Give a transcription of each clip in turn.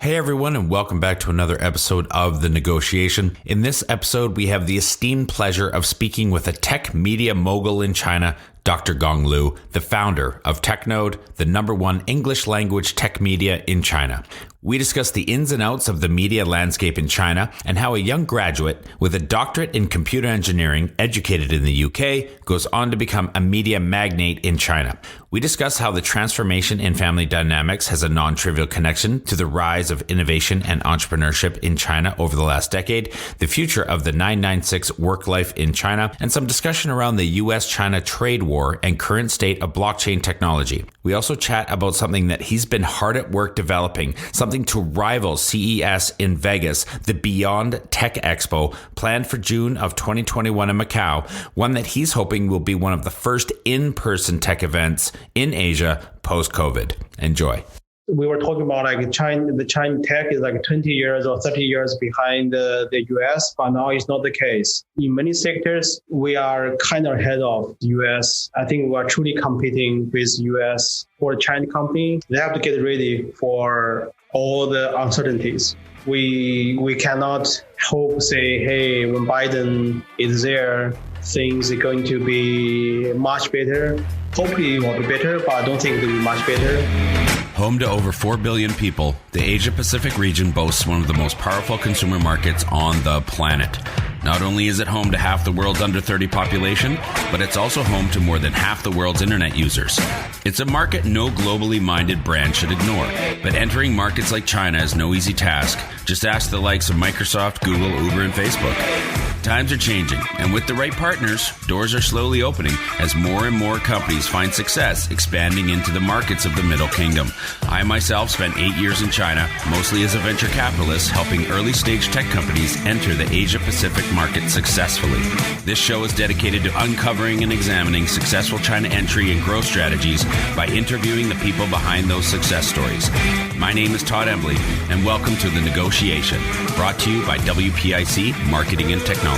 Hey everyone, and welcome back to another episode of The Negotiation. In this episode, we have the esteemed pleasure of speaking with a tech media mogul in China, Dr. Gong Lu, the founder of TechNode, the #1 English language tech media in China. We discuss the ins and outs of the media landscape in China and how a young graduate with a doctorate in computer engineering educated in the UK goes on to become a media magnate in China. We discuss how the transformation in family dynamics has a non-trivial connection to the rise of innovation and entrepreneurship in China over the last decade, the future of the 996 work life in China, and some discussion around the US-China trade war and current state of blockchain technology. We also chat about something that he's been hard at work developing, something to rival CES in Vegas, the BEYOND Tech Expo, planned for June of 2021 in Macau, one that he's hoping will be one of the first in-person tech events in Asia post-COVID. Enjoy. We were talking about the China tech is 20 years or 30 years behind the US, but now it's not the case. In many sectors, we are kind of ahead of the US. I think we are truly competing with US. For a China company, they have to get ready for all the uncertainties. We cannot say, hey, when Biden is there, things are going to be much better. Hopefully it will be better, but I don't think it will be much better. Home to over 4 billion people, the Asia-Pacific region boasts one of the most powerful consumer markets on the planet. Not only is it home to half the world's under 30 population, but it's also home to more than half the world's internet users. It's a market no globally minded brand should ignore, but entering markets like China is no easy task. Just ask the likes of Microsoft, Google, Uber, and Facebook. Times are changing, and with the right partners, doors are slowly opening as more and more companies find success expanding into the markets of the Middle Kingdom. I myself spent 8 years in China, mostly as a venture capitalist, helping early-stage tech companies enter the Asia-Pacific market successfully. This show is dedicated to uncovering and examining successful China entry and growth strategies by interviewing the people behind those success stories. My name is Todd Embley, and welcome to The Negotiation, brought to you by WPIC Marketing and Technologies.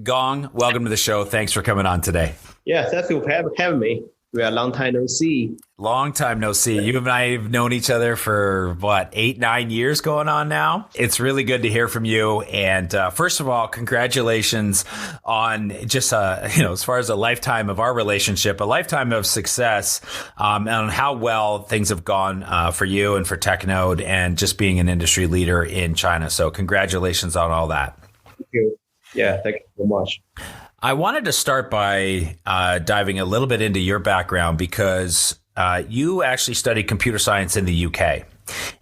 Gong, welcome to the show. Thanks for coming on today. Yeah, thank you for having me. We are long time no see. Long time no see. You and I have known each other for 8-9 years going on now. It's really good to hear from you. And first of all, congratulations on just as far as a lifetime of our relationship, a lifetime of success, and on how well things have gone for you and for TechNode, and just being an industry leader in China. So congratulations on all that. Thank you. Yeah, thank you so much. I wanted to start by diving a little bit into your background, because you actually studied computer science in the UK.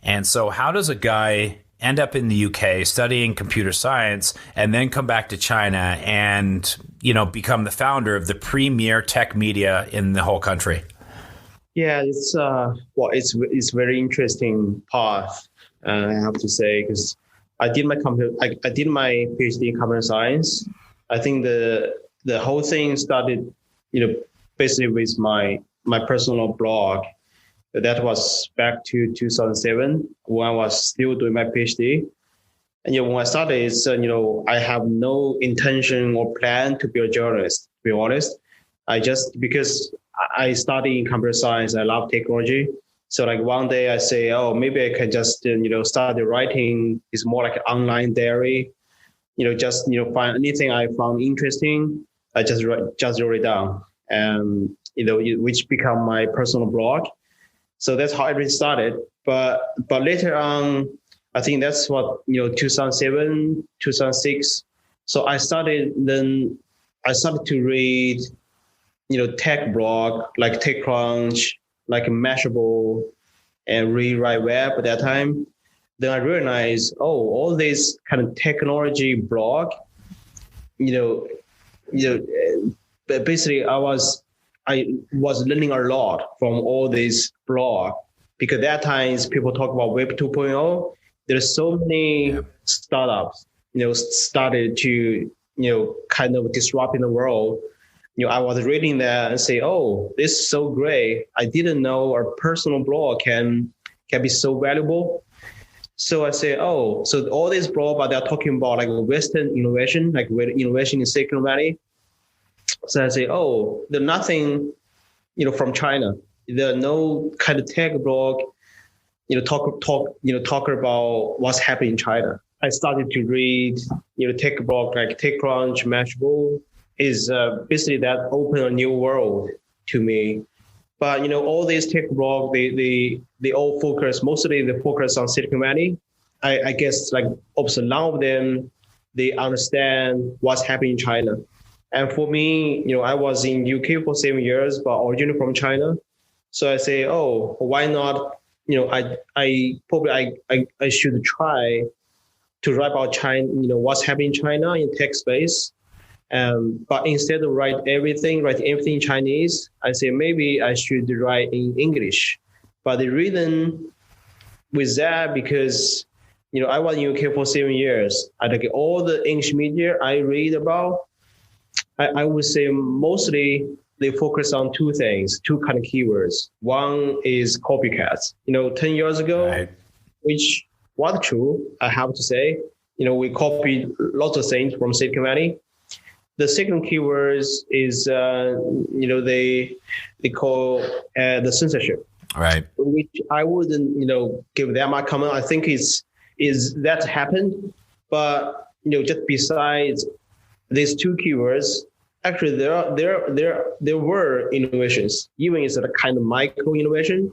And so how does a guy end up in the UK studying computer science and then come back to China and, become the founder of the premier tech media in the whole country? Yeah, it's very interesting path, I have to say, because I did my PhD in computer science. I think the whole thing started, basically with my personal blog. That was back to 2007 when I was still doing my PhD. And when I started, I have no intention or plan to be a journalist. To be honest, because I study in computer science, I love technology. So one day I say, maybe I can just start writing. It's more like an online diary. Find anything I found interesting, I just wrote it down, and which become my personal blog. So that's how everything started. But later on, I think that's what 2007, 2006. So I started to read tech blog like TechCrunch, like Mashable, and Rewrite Web at that time. Then I realized, all this kind of technology blog, basically I was learning a lot from all these blog, because at that time people talk about Web 2.0. There's so many startups, started to, kind of disrupting the world. I was reading that and say, this is so great. I didn't know a personal blog can be so valuable. So I say, so all these blogs, they're talking about Western innovation, innovation in Silicon Valley. So I say, there's nothing, from China. there are no kind of tech blog, talk about what's happening in China. I started to read, tech blog like TechCrunch, Mashable is basically that open a new world to me. But all these tech blog, they all focus on Silicon Valley. I guess like also none of them they understand what's happening in China. And for me, I was in UK for 7 years, but originally from China. So I say, oh, why not? I should try to write about China, what's happening in China in tech space. But instead of write everything in Chinese, I say maybe I should write in English. But the reason with that, because I was in UK for 7 years. I like all the English media I read about. I would say mostly they focus on two kind of keywords. One is copycats. 10 years ago, right, which was true, I have to say. We copied lots of things from Silicon Valley. The second keyword is, they call the censorship, right? Which I wouldn't, give that much comment. I think is that happened, but just besides these two keywords, actually there were innovations. Even it's a kind of micro innovation,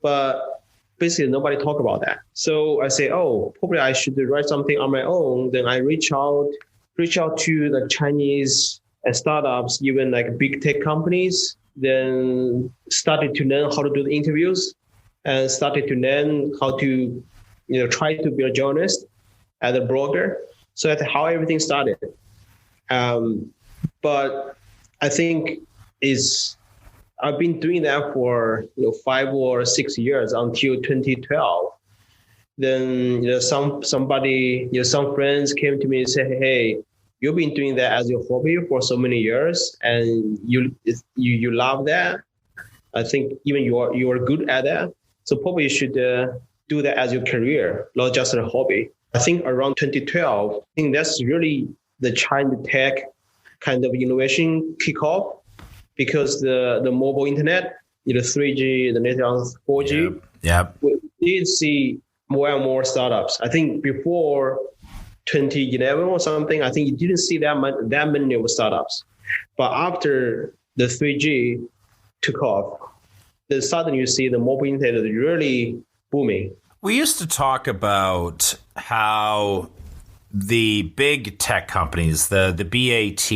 but basically nobody talk about that. So I say, oh, probably I should write something on my own. Then I reach out to the Chinese startups, even like big tech companies, then started to learn how to do the interviews and started to learn how to, try to be a journalist as a blogger. So that's how everything started. But I think I've been doing that for 5 or 6 years until 2012. Then some friends came to me and said, "Hey, you've been doing that as your hobby for so many years, and you love that. I think even you are good at that. So probably you should do that as your career, not just a hobby." I think around 2012, I think that's really the China tech kind of innovation kickoff, because the mobile internet, 3G, the later on 4G, we did see more and more startups. I think before 2011 or something, I think you didn't see that many of startups. But after the 3G took off, then suddenly you see the mobile internet is really booming. We used to talk about how the big tech companies, the BAT,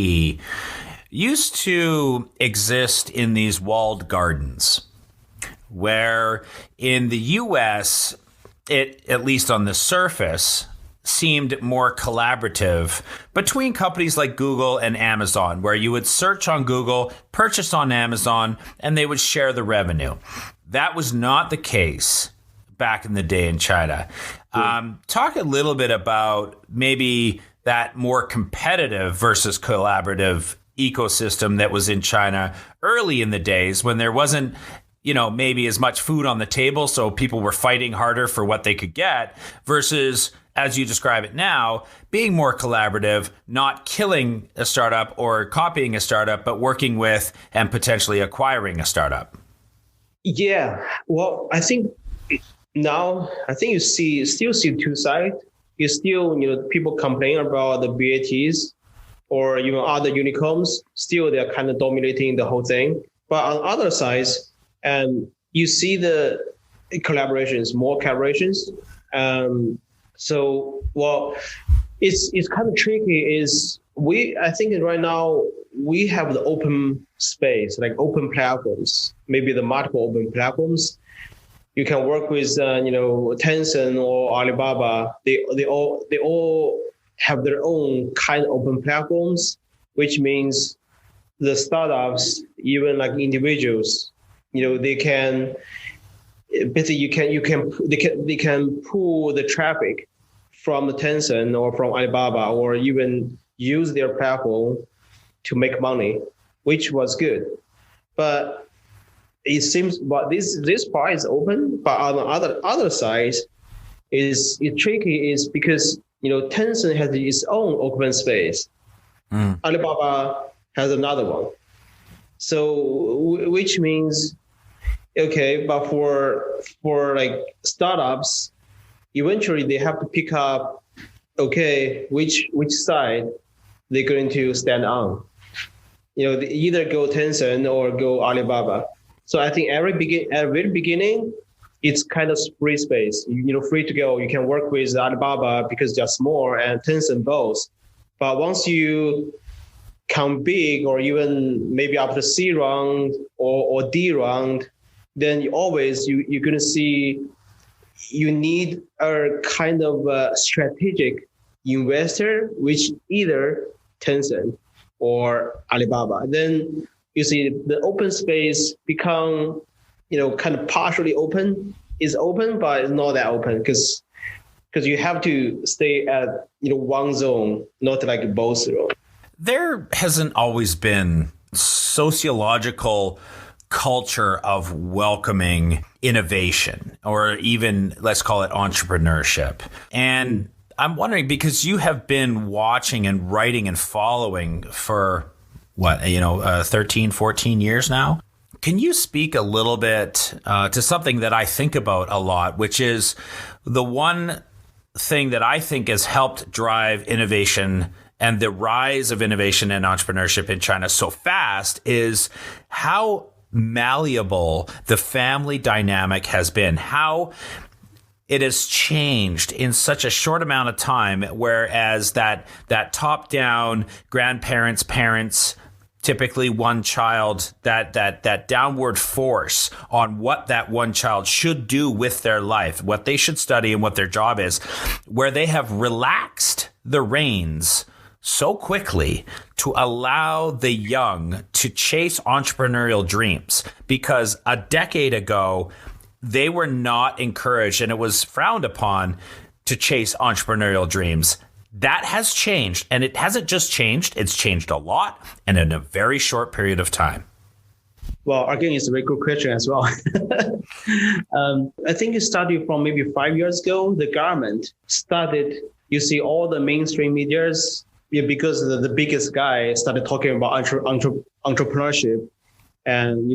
used to exist in these walled gardens, where in the US, it, at least on the surface, seemed more collaborative between companies like Google and Amazon, where you would search on Google, purchase on Amazon, and they would share the revenue. That was not the case back in the day in China. Talk a little bit about maybe that more competitive versus collaborative ecosystem that was in China early in the days when there wasn't, maybe as much food on the table, so people were fighting harder for what they could get, versus, as you describe it now, being more collaborative, not killing a startup or copying a startup, but working with and potentially acquiring a startup. Yeah, well, I think now, you still see two sides. You still, people complain about the BATs or even other unicorns. Still, they're kind of dominating the whole thing. But on other sides, you see the collaborations, more collaborations. It's kind of tricky. I think right now we have the open space, like open platforms, maybe the multiple open platforms. You can work with, Tencent or Alibaba. They all have their own kind of open platforms, which means the startups, even like individuals, they can basically they can pull the traffic from Tencent or from Alibaba, or even use their platform to make money, which was good. But it seems, but this part is open, but on the other side, it's tricky is because Tencent has its own open space. Alibaba has another one. So which means Okay, but for like startups, eventually they have to pick up, okay, which side they're going to stand on. They either go Tencent or go Alibaba. So I think at the very beginning, it's kind of free space. Free to go. You can work with Alibaba because they're small and Tencent both. But once you come big, or even maybe after C round or D round, then you're going to see you need a kind of a strategic investor, which either Tencent or Alibaba. Then you see the open space become, kind of partially open. It's open, but it's not that open because you have to stay at, one zone, not like both zones. There hasn't always been sociological culture of welcoming innovation, or even let's call it entrepreneurship. And I'm wondering, because you have been watching and writing and following for 13, 14 years now. Can you speak a little bit to something that I think about a lot, which is the one thing that I think has helped drive innovation and the rise of innovation and entrepreneurship in China so fast is how malleable the family dynamic has been, how it has changed in such a short amount of time, whereas that top-down grandparents, parents, typically one child, that downward force on what that one child should do with their life, what they should study and what their job is, where they have relaxed the reins so quickly to allow the young to chase entrepreneurial dreams, because a decade ago, they were not encouraged and it was frowned upon to chase entrepreneurial dreams. That has changed, and it hasn't just changed, it's changed a lot and in a very short period of time. Well, again, it's a very good question as well. I think it started from maybe 5 years ago. The government started, you see all the mainstream medias, because the biggest guy started talking about entrepreneurship and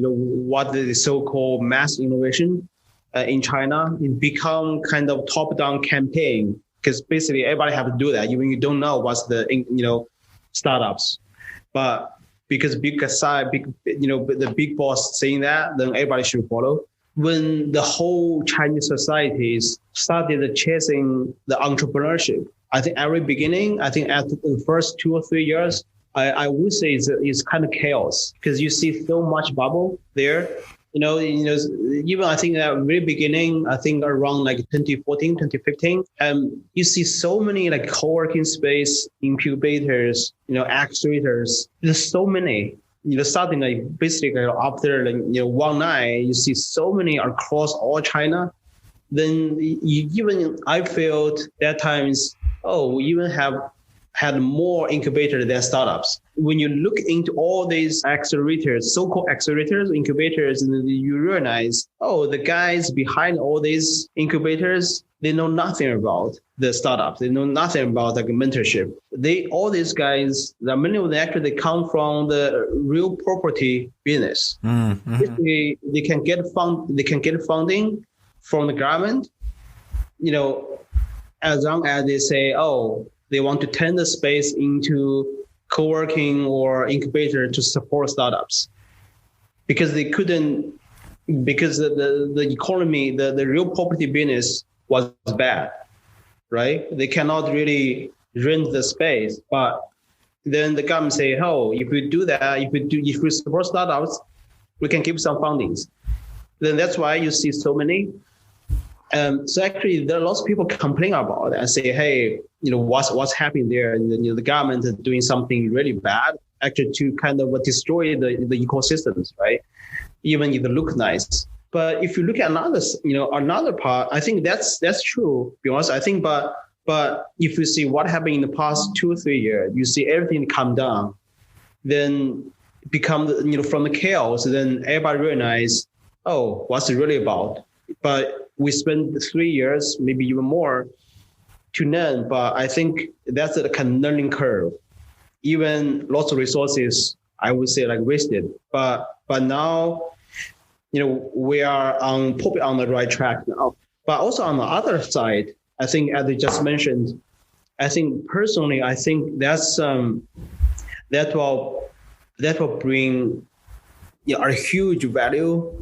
what the so-called mass innovation in China. It become kind of top-down campaign, because basically everybody have to do that. Even you don't know what's the startups, but because the big boss saying that, then everybody should follow. When the whole Chinese societies started chasing the entrepreneurship, I think at the first 2 or 3 years, I would say it's kind of chaos, because you see so much bubble there. Even I think at the very beginning, I think around like 2014, 2015, you see so many like co-working space, incubators, accelerators. There's so many. Starting like basically after one night, you see so many across all China. Then I felt that times, we even have had more incubators than startups. When you look into all these accelerators, so-called accelerators, incubators, and you realize, the guys behind all these incubators, they know nothing about the startups. They know nothing about like mentorship. All these guys, many of them actually they come from the real property business. Mm-hmm. They can get funding from the government, as long as they say, they want to turn the space into co-working or incubator to support startups, because they couldn't, because the economy, the real property business was bad, right? They cannot really rent the space. But then the government say, if we do that, if we support startups, we can give some fundings. Then that's why you see so many. So actually, there are lots of people complain about it and say, hey, what's happening there? And the government is doing something really bad, actually, to kind of destroy the ecosystems, right? Even if they look nice. But if you look at another part, I think that's true. To be honest, I think, but if you see what happened in the past 2 or 3 years, you see everything come down, then become from the chaos. Then everybody realize, what's it really about? But we spent 3 years, maybe even more, to learn. But I think that's a kind of learning curve. Even lots of resources, I would say, like wasted. But now we are probably on the right track now. But also on the other side, I think, as you just mentioned, I think personally, I think that will bring a huge value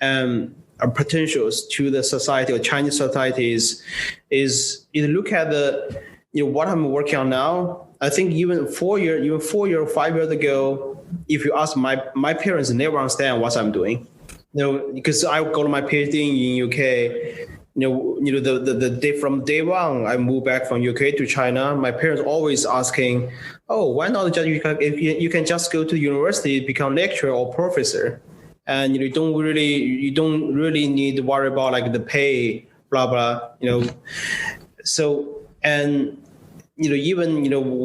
and potentials to the society or Chinese societies. Is look at the what I'm working on now. I think even 4 years, 5 years ago, if you ask my parents, never understand what I'm doing. Because I go to my PhD in UK. The day from day one, I moved back from UK to China. My parents always asking, "Oh, why not just if you can just go to university, become lecturer or professor, and you don't really need to worry about like the pay, blah blah." So and even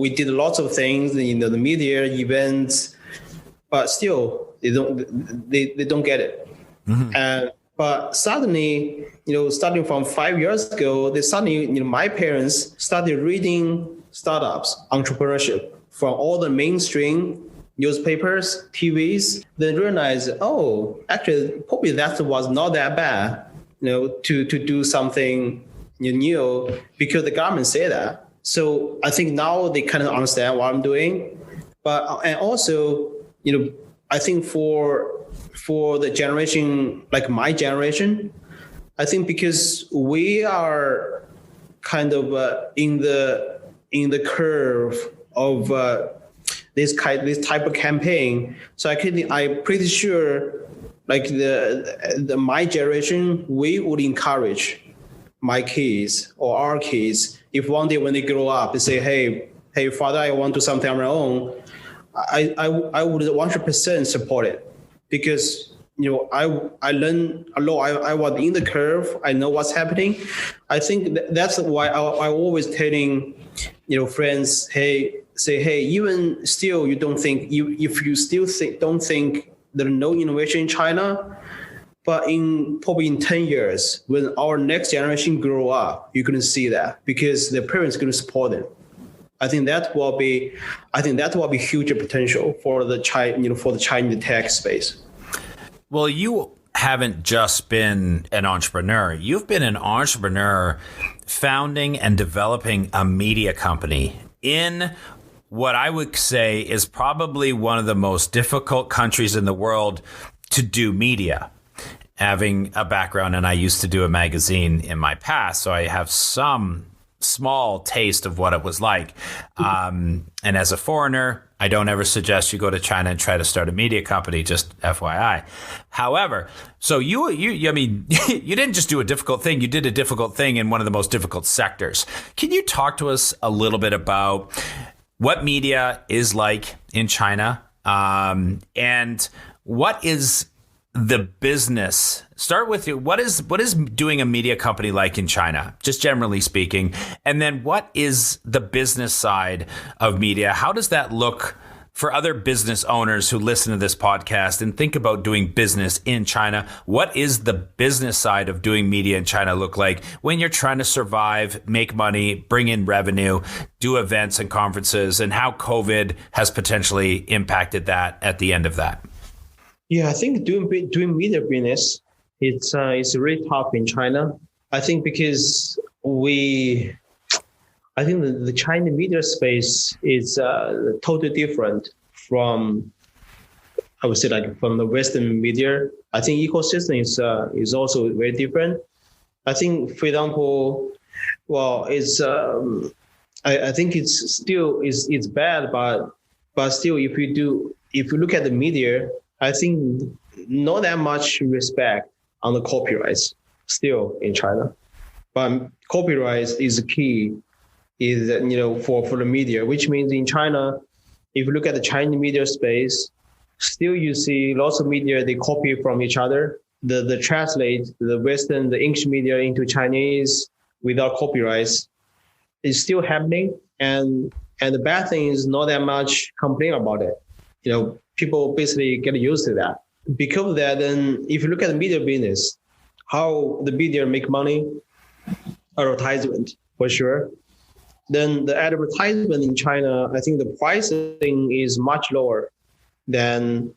we did lots of things, the media events, but still they don't get it. Mm-hmm. But suddenly, starting from 5 years ago, they suddenly, my parents started reading startups, entrepreneurship from all the mainstream newspapers, TVs. Then realized, oh, actually, probably that was not that bad, to do something new because the government said that. So I think now they kind of understand what I'm doing. And also, I think for the generation, like my generation, I think because we are kind of in the curve of this type of campaign. So I'm pretty sure like my generation, we would encourage my kids or our kids, if one day when they grow up, they say, hey, father, I want to do something on my own, I would 100% support it. Because I learned a lot. I was in the curve. I know what's happening. I think that's why I always telling friends, hey, even still you don't think if you still don't think there's no innovation in China, but probably in 10 years when our next generation grow up, you're gonna see that because their parents are gonna support them. I think that will be huge potential for the Chinese tech space. Well, you haven't just been an entrepreneur. You've been an entrepreneur founding and developing a media company in what I would say is probably one of the most difficult countries in the world to do media. Having a background, and I used to do a magazine in my past, so I have some small taste of what it was like. And as a foreigner, I don't ever suggest you go to China and try to start a media company, just FYI. However, so you didn't just do a difficult thing. You did a difficult thing in one of the most difficult sectors. Can you talk to us a little bit about what media is like in China? And what is the business? Start with you. What is doing a media company like in China, just generally speaking? And then what is the business side of media? How does that look for other business owners who listen to this podcast and think about doing business in China? What is the business side of doing media in China look like when you're trying to survive, make money, bring in revenue, do events and conferences, and how COVID has potentially impacted that at the end of that? Yeah, I think doing media business, it's really tough in China. I think because the China media space is totally different from, I would say, like from the Western media. I think ecosystem is also very different. I think, for example, well, it's I think it's still it's bad, but still, if you look at the media, I think not that much respect on the copyrights still in China. But copyright is key, is for the media, which means in China, if you look at the Chinese media space, still you see lots of media, they copy from each other. The translate the Western, the English media into Chinese without copyrights is still happening. And the bad thing is not that much complain about it. People basically get used to that. Because of that, then if you look at the media business, how the media make money, advertisement for sure. Then the advertisement in China, I think the pricing is much lower than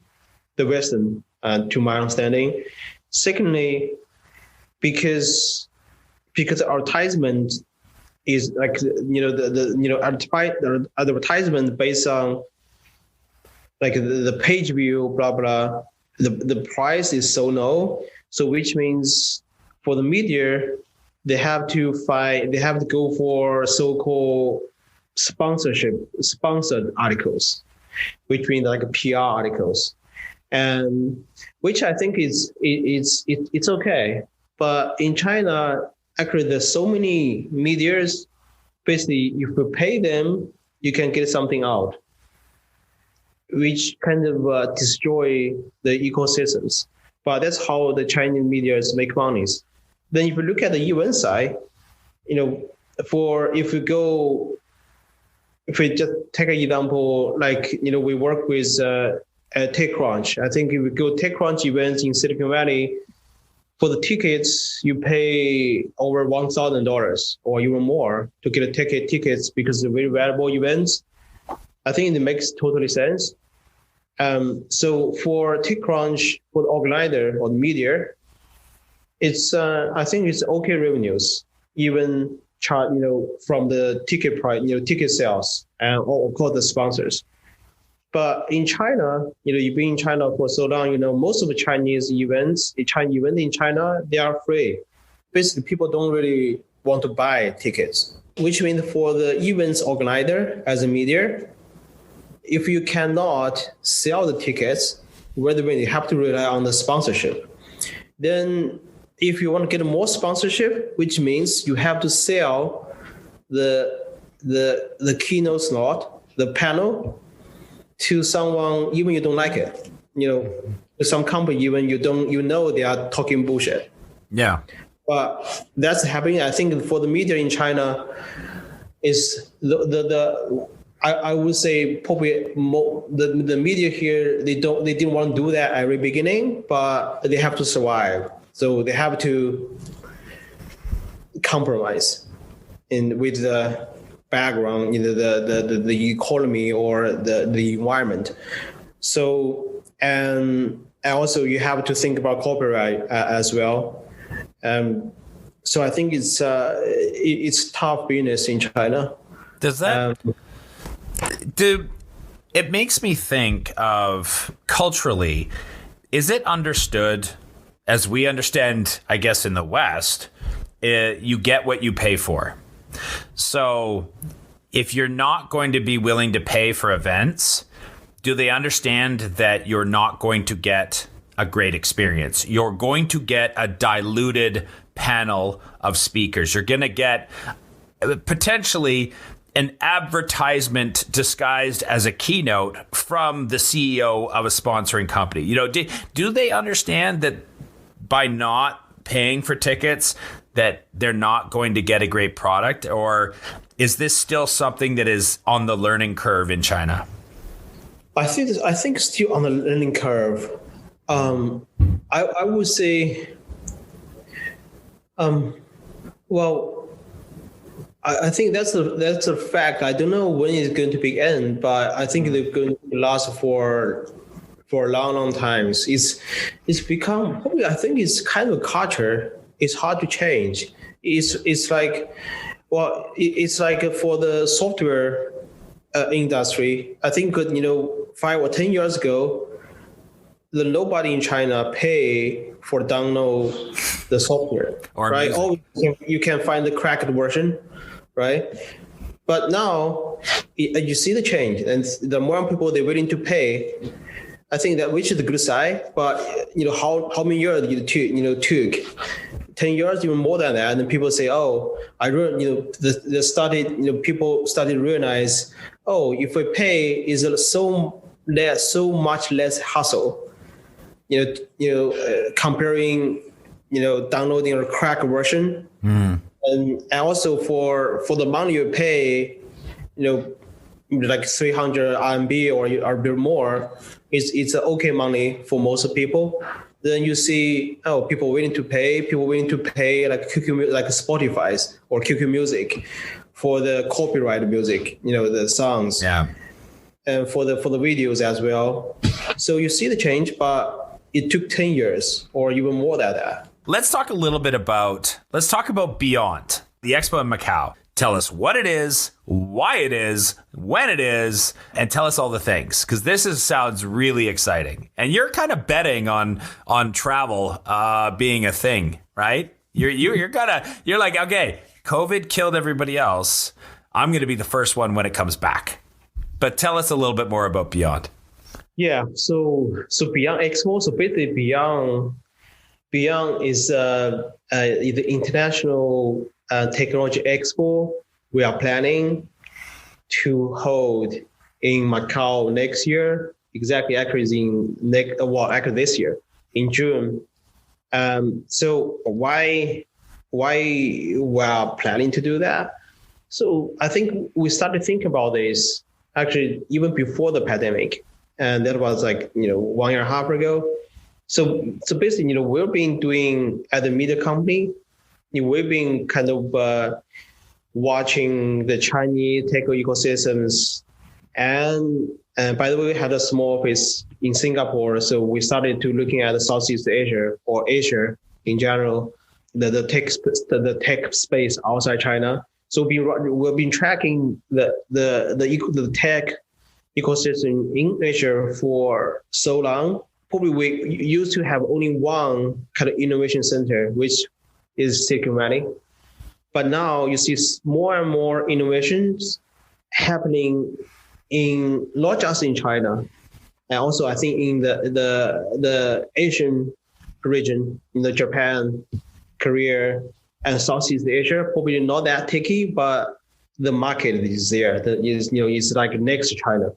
the Western. to my understanding. Secondly, because advertisement is like the advertisement based on like the page view, blah blah. The price is so low, so which means for the media, they have to go for so-called sponsored articles, which means like PR articles, and which I think it's okay. But in China, actually, there's so many medias. Basically, if you pay them, you can get something out, which kind of destroy the ecosystems. But that's how the Chinese medias make money. Then if you look at the UN side, if we just take an example, like, we work with TechCrunch. I think if we go TechCrunch events in Silicon Valley, for the tickets, you pay over $1,000 or even more to get tickets because they're very valuable events. I think it makes totally sense. So for TechCrunch, for the organizer or the media, it's I think it's okay revenues, even from the ticket price, ticket sales, and of course the sponsors. But in China, you've been in China for so long, most of the Chinese events in China, they are free. Basically, people don't really want to buy tickets, which means for the events organizer as a media, if you cannot sell the tickets, whether you have to rely on the sponsorship. Then if you want to get more sponsorship, which means you have to sell the keynote slot, the panel, to someone even you don't like it. Some company even they are talking bullshit. Yeah. But that's happening. I think for the media in China is I would say probably the media here, they didn't want to do that at the beginning, but they have to survive. So they have to compromise with the background, the economy or the environment. So and also you have to think about copyright as well. So I think it's tough business in China. Does that? It makes me think of culturally. Is it understood, as we understand, I guess, in the West, you get what you pay for? So if you're not going to be willing to pay for events, do they understand that you're not going to get a great experience? You're going to get a diluted panel of speakers. You're going to get potentially an advertisement disguised as a keynote from the CEO of a sponsoring company. Do they understand that by not paying for tickets that they're not going to get a great product? Or is this still something that is on the learning curve in China? I think still on the learning curve. I would say, I think that's a fact. I don't know when it's going to begin, but I think they're going to last for a long time. It's become probably, I think it's kind of a culture. It's hard to change. It's like for the software industry. I think 5 or 10 years ago, nobody in China pay for download the software, or right? Music. Or you can find the cracked version, right? But now you see the change, and the more people they're willing to pay. I think that which is the good side, but how many years it took? 10 years, even more than that. And then people say, "Oh, I learned." People started to realize, "Oh, if we pay, is so much less hassle." Comparing, downloading a cracked version, and also for the money you pay, like 300 RMB or a bit more, it's okay money for most people. Then you see, people willing to pay like QQ, like Spotify's or QQ Music for the copyright music, the songs, yeah, and for the videos as well. So you see the change, but it took 10 years or even more than that. Let's talk about Beyond, the expo in Macau. Tell us what it is, why it is, when it is, and tell us all the things, because sounds really exciting. And you're kind of betting on travel being a thing, right? You're like, okay, COVID killed everybody else. I'm going to be the first one when it comes back. But tell us a little bit more about Beyond. Yeah, so Beyond Expo, so basically Beyond is the international technology expo we are planning to hold in Macau next year. Actually this year in June. So why we are planning to do that? So I think we started thinking about this actually even before the pandemic, and that was 1.5 years ago. So basically, we've been doing at the media company, we've been kind of watching the Chinese tech ecosystems, and by the way, we had a small office in Singapore. So we started to looking at the Southeast Asia or Asia in general, the tech space outside China. So we've been tracking the tech ecosystem in Asia for so long. Probably we used to have only one kind of innovation center, which is Silicon Valley. But now you see more and more innovations happening in not just in China, and also I think in the Asian region, in the Japan, Korea, and Southeast Asia. Probably not that techy, but the market is there. It's like next to China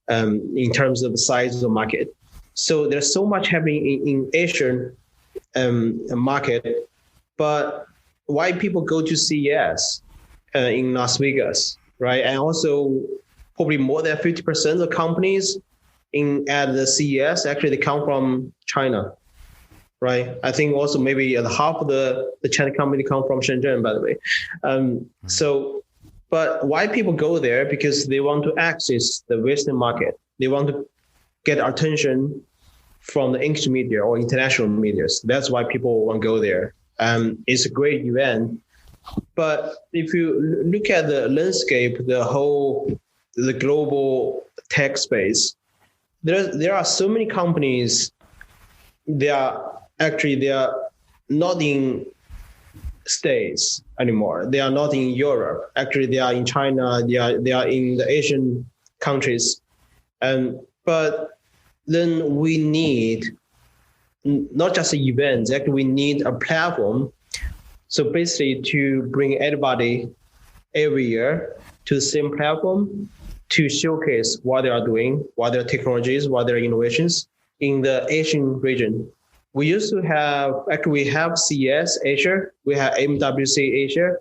in terms of the size of the market. So there's so much happening in Asian market, but why people go to CES in Las Vegas, right? And also probably more than 50% of companies at the CES, actually they come from China, right? I think also maybe half of the China company come from Shenzhen, by the way. But why people go there? Because they want to access the Western market. They want to get attention from the English media or international media. That's why people want to go there. It's a great event. But if you look at the landscape, the global tech space, there are so many companies. They are not in States anymore. They are not in Europe. Actually, they are in China. They are in the Asian countries. But then we need not just an event. Actually, we need a platform. So basically, to bring everybody every year to the same platform to showcase what they are doing, what their technologies, what their innovations in the Asian region. We used to have, we have CES Asia, we have MWC Asia,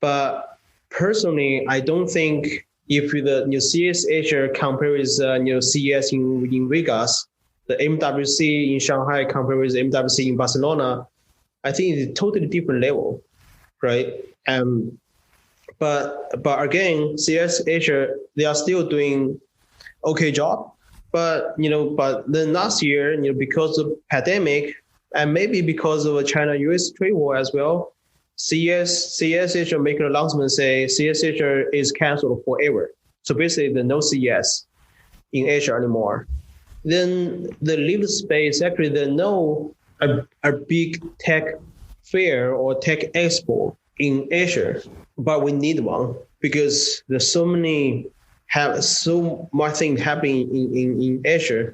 but personally, I don't think if the new CES Asia compare with CES in Vegas, the MWC in Shanghai compare with MWC in Barcelona, I think it's a totally different level, right? But again, CES Asia, they are still doing okay job. But then last year, because of pandemic and maybe because of a China-US trade war as well, CES Asia make an announcement say CES Asia is canceled forever. So basically, there's no CES in Asia anymore. Then the lived space, actually, there's no a big tech fair or tech expo in Asia, but we need one because there's so much things happening in Asia,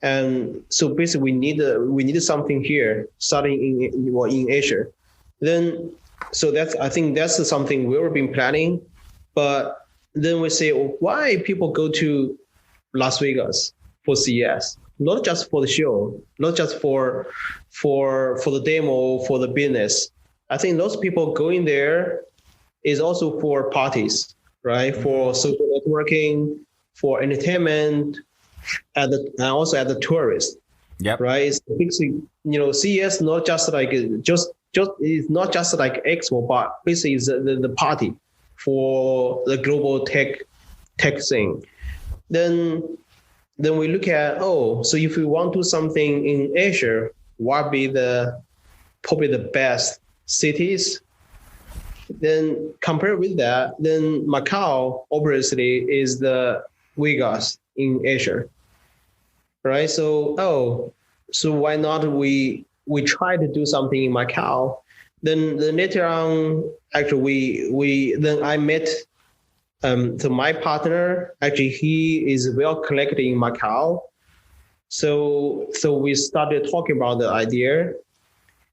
and so basically we need something here starting in Asia. Then I think that's something we've been planning, but then we say, why people go to Las Vegas for CES? Not just for the show, not just for the demo, for the business. I think those people going there is also for parties, right? For social networking, for entertainment, and also as a tourist. Yep. Right. It's basically, CES not just like it's not just like expo, but basically is the party for the global tech thing. Then then we look at, so if we want to do something in Asia, what be probably the best cities? Then compared with that, then Macau obviously is the biggest in Asia, right? So why not we try to do something in Macau? Then later on, actually we then I met so my partner, actually he is well connected in Macau. So we started talking about the idea.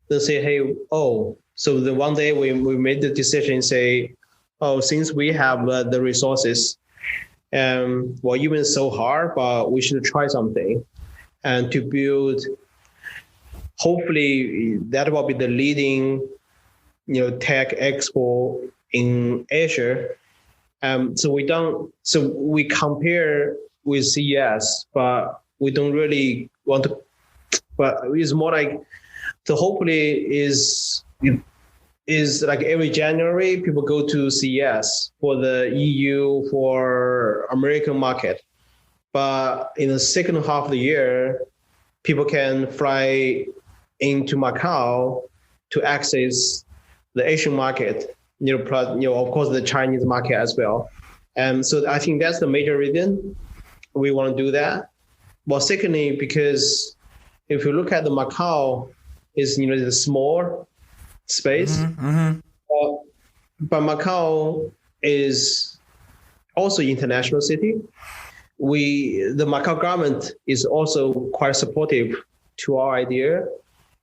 They say, hey, so the one day we made the decision, say, since we have the resources, even so hard, but we should try something and to build. Hopefully, that will be the leading, tech expo in Asia. So we compare with CES, but we don't really want to. But it's more like, so hopefully is like every January people go to CES for the EU, for American market, but in the second half of the year, people can fly into Macau to access the Asian market, of course the Chinese market as well. And so I think that's the major reason we want to do that. But secondly, because if you look at the Macau, is the small space, but Macau is also international city. The Macau government is also quite supportive to our idea.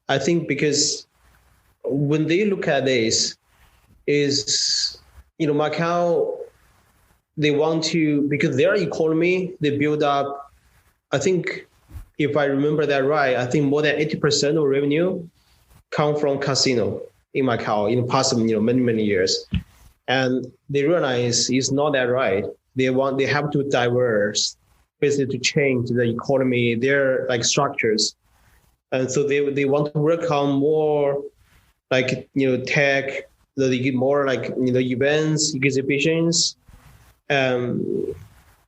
I think because when they look at this, is Macau, they want to, because their economy, they build up, I think if I remember that right, I think more than 80% of revenue come from casino in Macau in the past many years. And they realize it's not that right. They have to diverse, basically to change the economy, their like structures. And so they want to work on more like, tech, they get more like, events, exhibitions.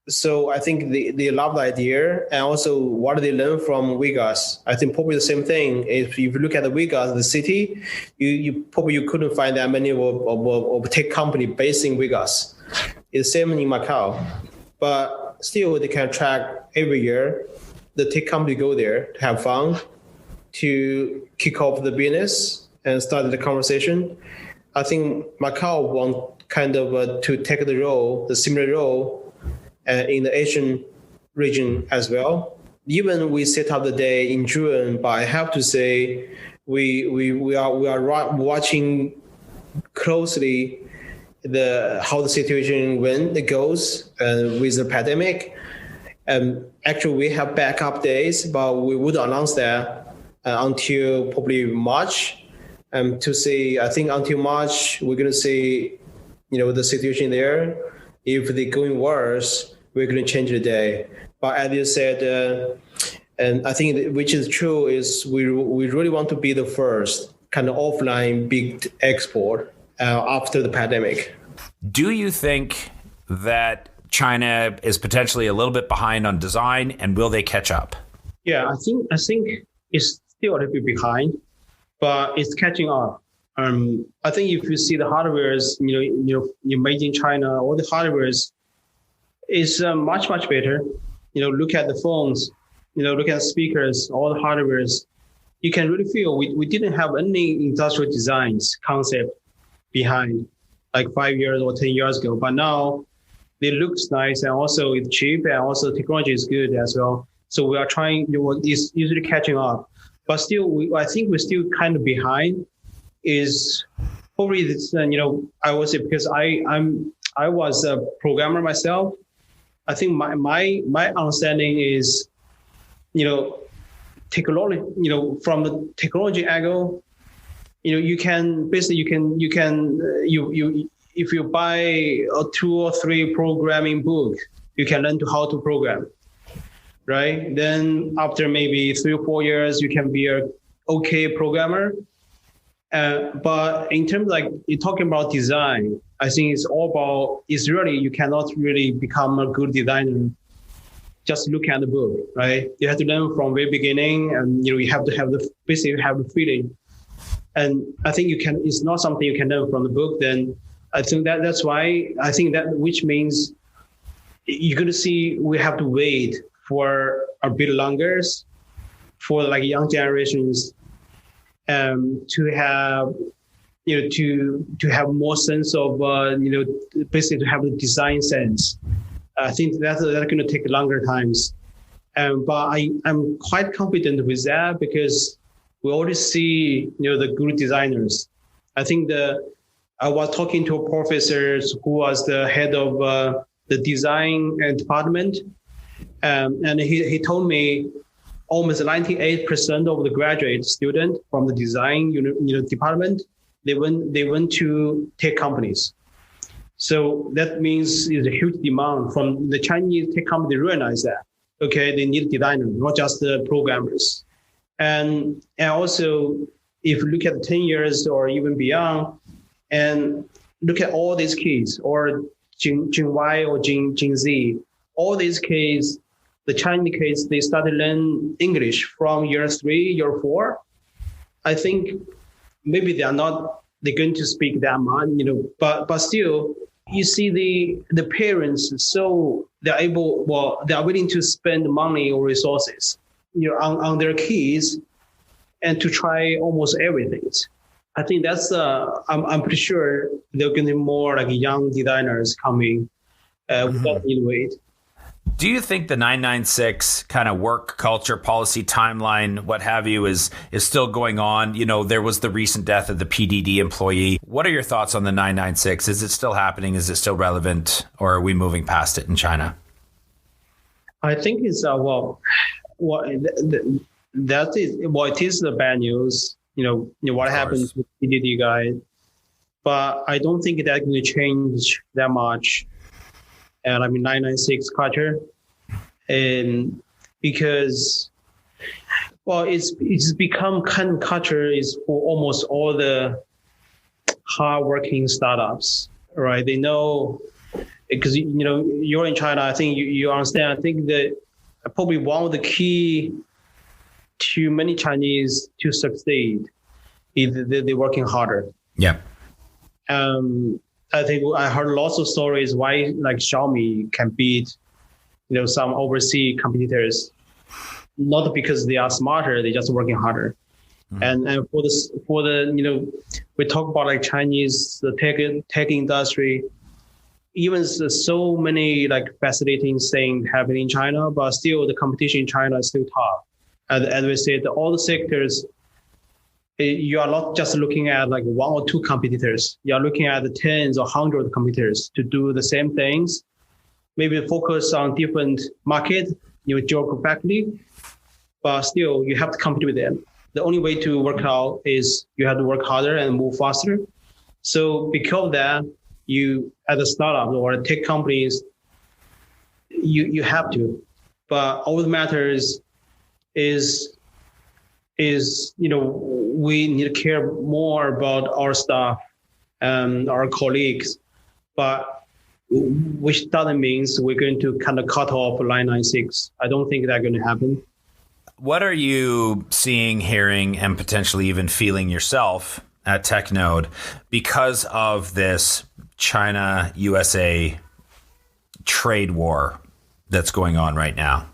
So I think they love the idea. And also what do they learn from Vegas? I think probably the same thing. If you look at the Vegas, the city, you couldn't find that many of tech company based in Vegas. It's the same in Macau. But still they can attract every year the tech company go there to have fun, to kick off the business and start the conversation. I think Macau want kind of to take the similar role in the Asian region as well. Even we set up the day in June, but I have to say we are watching closely how the situation when it goes with the pandemic. Actually, we have backup days, but we would announce that until probably March. To say, I think until March, we're going to see, the situation there. If they're going worse, we're going to change the day. But as you said, and I think which is true is we really want to be the first kind of offline big export after the pandemic. Do you think that China is potentially a little bit behind on design, and will they catch up? Yeah, I think it's still a little bit behind, but it's catching up. I think if you see the hardwares, made in China, all the hardwares is much better. Look at the phones, look at speakers, all the hardwares. You can really feel we didn't have any industrial designs concept behind like 5 years or 10 years ago, but now it looks nice and also it's cheap and also technology is good as well. So we are trying, it's usually catching up, but still, I think we're still kind of behind. Is probably this, I would say because I was a programmer myself. I think my understanding is, technology, from the technology angle, you can basically if you buy a 2 or 3 programming book, you can learn how to program, right? Then after maybe 3 or 4 years, you can be a okay programmer. But in terms like you're talking about design, I think it's really, you cannot really become a good designer just look at the book, right? You have to learn from very beginning, and you have to have the feeling. And I think it's not something you can learn from the book. Then I think that's why I think that, which means you're going to see we have to wait for a bit longer for like young generations to have to have more sense of basically to have the design sense. I think that's going to take longer times, but I'm quite confident with that because we already see the good designers. I think I was talking to a professor who was the head of the design department, and he told me almost 98% of the graduate student from the design department, they went to tech companies. So that means it's a huge demand from the Chinese tech company. They realize that, okay, they need designers, not just the programmers. And also, if you look at 10 years or even beyond, and look at all these kids, or Gen Y or Gen Z, all these kids, the Chinese kids, they started learn English from year 3, year 4. I think maybe they're going to speak that much, but still, you see the parents, so they're willing to spend money or resources, on their kids, and to try almost everything. I think that's I'm pretty sure there are going to be more like young designers coming without innovate. Do you think the 996 kind of work culture, policy, timeline, what have you, is still going on? There was the recent death of the PDD employee. What are your thoughts on the 996? Is it still happening? Is it still relevant? Or are we moving past it in China? I think it's it is the bad news. What happened to the PDD guy, but I don't think that's going to change that much. And 996 culture, and because it's become kind of culture is for almost all the hardworking startups, right? They know, because you're in China. I think you understand. I think that probably one of the key to many Chinese to succeed is they're working harder. Yeah. I think I heard lots of stories why like Xiaomi can beat, some overseas competitors, not because they are smarter, they're just working harder. Mm-hmm. And for the we talk about like Chinese tech industry, even so many like fascinating things happening in China, but still the competition in China is still tough. As we said, all the sectors, you are not just looking at like one or two competitors. You are looking at the tens or hundreds of competitors to do the same things, maybe focus on different market, geographically, but still you have to compete with them. The only way to work out is you have to work harder and move faster. So because of that, you as a startup or tech companies, you have to. But all that matters is we need to care more about our staff and our colleagues, but which doesn't mean we're going to kind of cut off 996. I don't think that's going to happen. What are you seeing, hearing, and potentially even feeling yourself at TechNode because of this China-USA trade war that's going on right now?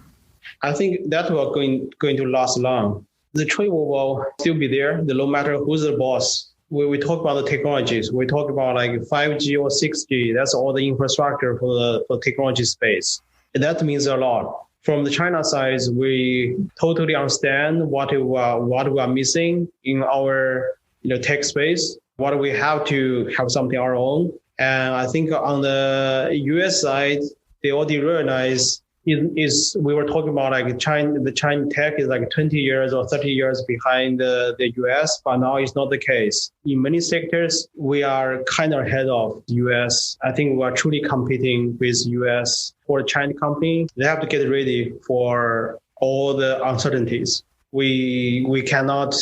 I think that will going to last long. The trade war will still be there, no matter who's the boss. We talk about the technologies. We talk about like 5G or 6G. That's all the infrastructure for the technology space. And that means a lot. From the China side, we totally understand what we are missing in our tech space. What we have to have something our own. And I think on the US side, they already realize we were talking about like the China tech is like 20 years or 30 years behind the US, but now it's not the case. In many sectors, we are kind of ahead of the US. I think we are truly competing with US. For a China company, they have to get ready for all the uncertainties. We cannot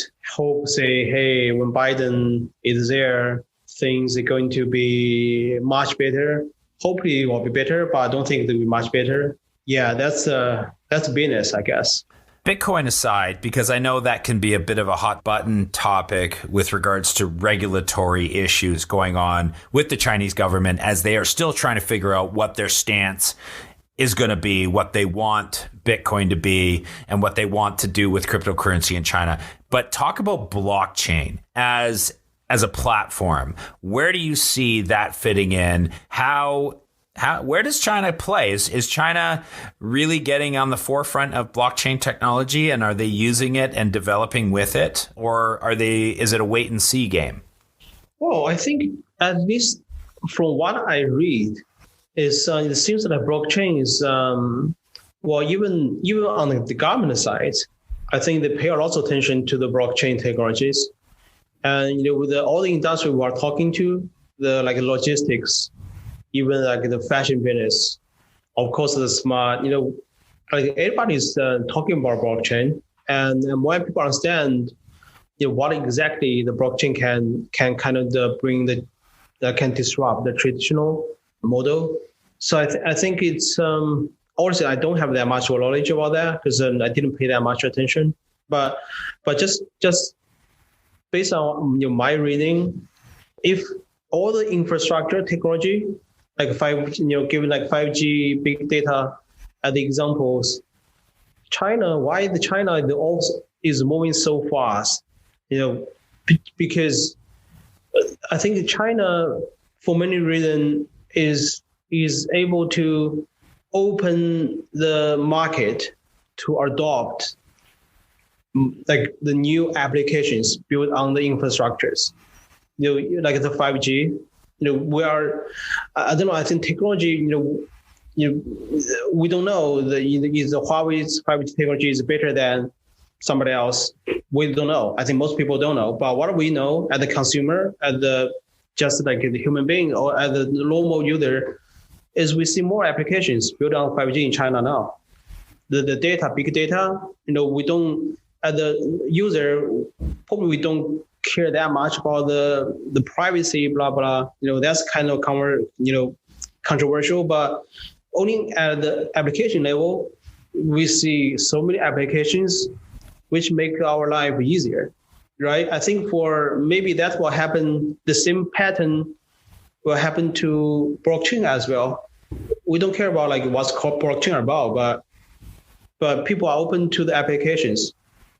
say, hey, when Biden is there, things are going to be much better. Hopefully it will be better, but I don't think it will be much better. Yeah, that's business, I guess. Bitcoin aside, because I know that can be a bit of a hot button topic with regards to regulatory issues going on with the Chinese government as they are still trying to figure out what their stance is going to be, what they want Bitcoin to be, and what they want to do with cryptocurrency in China. But talk about blockchain as a platform. Where do you see that fitting in? Where does China play? Is China really getting on the forefront of blockchain technology, and are they using it and developing with it, or is it a wait and see game? Well, I think at least from what I read, is it seems that blockchain is even on the government side, I think they pay a lot of attention to the blockchain technologies, and with all the industry we are talking to, the like logistics, even like the fashion business, of course, the smart, like everybody's talking about blockchain, and when people understand what exactly the blockchain can kind of bring that can disrupt the traditional model. So I think it's honestly, I don't have that much knowledge about that because I didn't pay that much attention. But just based on my reading, if all the infrastructure technology, like given like 5G, big data as the examples, why China is moving so fast? Because I think China, for many reasons, is able to open the market to adopt like the new applications built on the infrastructures. Like the 5G. I don't know. I think technology. We don't know is the Huawei's 5G technology is better than somebody else. We don't know. I think most people don't know. But what we know as the consumer, just like the human being or as the normal user, is we see more applications built on 5G in China now. The data, big data, we don't, as the user, probably we don't care that much about the privacy, blah, blah. That's kind of controversial, but only at the application level, we see so many applications which make our life easier, right? I think maybe that's what happened, the same pattern will happen to blockchain as well. We don't care about like what's called blockchain about, but people are open to the applications.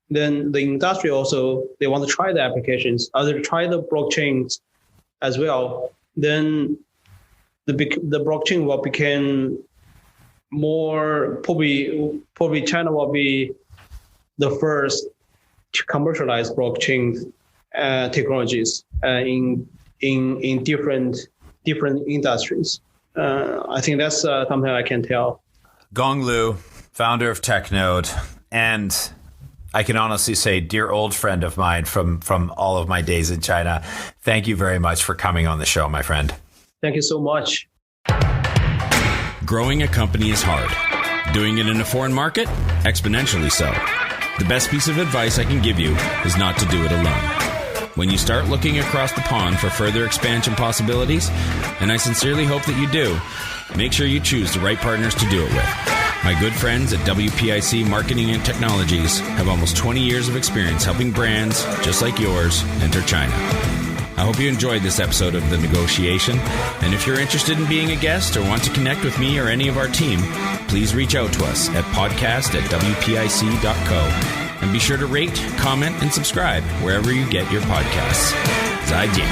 Then the industry also, they want to try the applications, either try the blockchains as well. Then the blockchain will become more, probably China will be the first to commercialize blockchain technologies in different industries. I think that's something I can tell. Gong Lu, founder of TechNode, and I can honestly say, dear old friend of mine from all of my days in China. Thank you very much for coming on the show, my friend. Thank you so much. Growing a company is hard. Doing it in a foreign market? Exponentially so. The best piece of advice I can give you is not to do it alone. When you start looking across the pond for further expansion possibilities, and I sincerely hope that you do, make sure you choose the right partners to do it with. My good friends at WPIC Marketing and Technologies have almost 20 years of experience helping brands just like yours enter China. I hope you enjoyed this episode of The Negotiation, and if you're interested in being a guest or want to connect with me or any of our team, please reach out to us at podcast@wpic.co. And be sure to rate, comment, and subscribe wherever you get your podcasts. 再见.